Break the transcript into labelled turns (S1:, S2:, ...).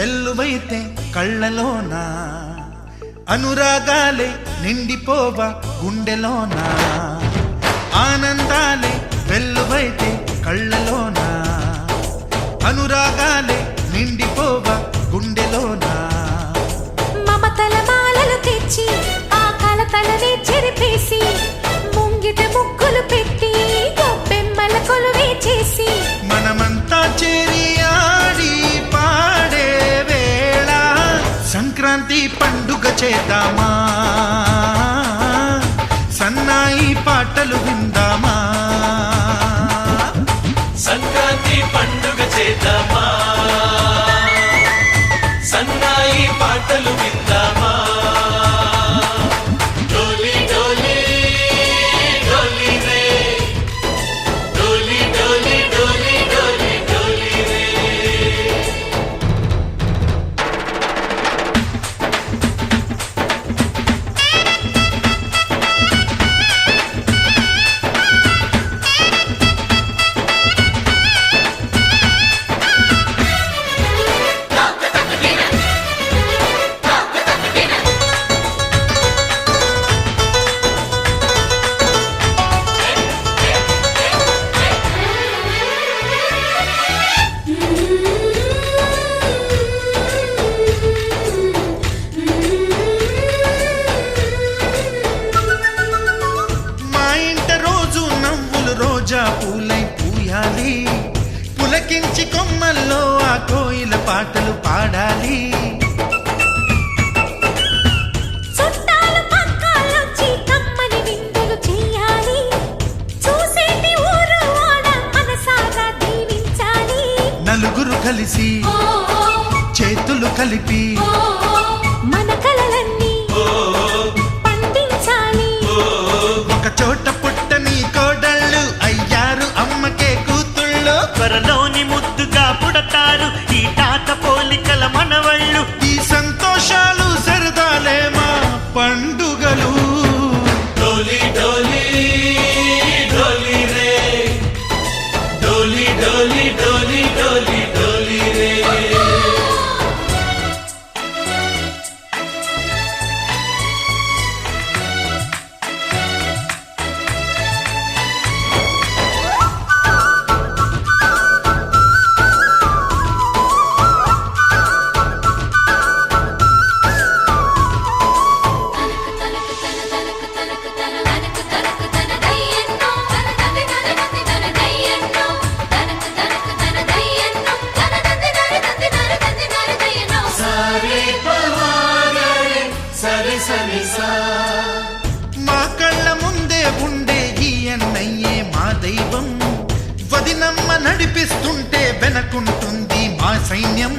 S1: వెల్లువైతే కళ్ళలోన అనురాగాలే నిండిపోవా గుండెలోన ఆనందాలే వెల్లువైతే కళ్ళలోన అనురాగాలే నిండిపోవా గుండెలోన
S2: మమతల మాలలు తెచ్చి ఆ కలతలనే చెరిపేసి ముంగిట ముగ్గులు పెట్టి గొప్పెమ్మల కొలువే చేసి
S1: మనమంతా చేరి ఆడి పాడే వేళ సంక్రాంతి పండుగ చేద్దామా సన్నాయి పాటలు విందామా
S3: సంక్రాంతి పండుగ చేద్దామా సన్నాయి పాటలు విందామా డోలి డోలి డోలి రే డోలి డోలి డోలి డోలి డోలి రే
S1: మా ఇంట రోజు నవ్వులు రోజా పూలై పూయాలి పులకించి కొమ్మల్లో ఆ కోయిల పాటలు పాడాలి
S2: చుట్టాలు పక్కాలొచ్చి కమ్మని విందులు చెయ్యాలి చూసేటి ఊరు వాడ మనసారా దీవించాలి
S1: నలుగురు కలిసి చేతులు కలిపి
S2: మన కలలన్నీ పండించాలి
S1: ఒక చోట పుట్టని కోడళ్ళు అయ్యారు అమ్మకే కూతుళ్ళు
S4: త్వరలోని ముద్దుగా పుడతారు ఈ తాత పోలికల మనవళ్ళు
S1: ఈ సంతోషాలు సరదాలే మా పండుగలు
S3: డోలి డోలి డోలి రే డోలి డోలి డోలి డోలి డోలి రే సరి సరి సా
S1: మా కళ్ళ ముందే ఉండే ఈ అన్నయ్యే మా దైవం వదినమ్మ నడిపిస్తుంటే వెనకుంటుంది మా సైన్యం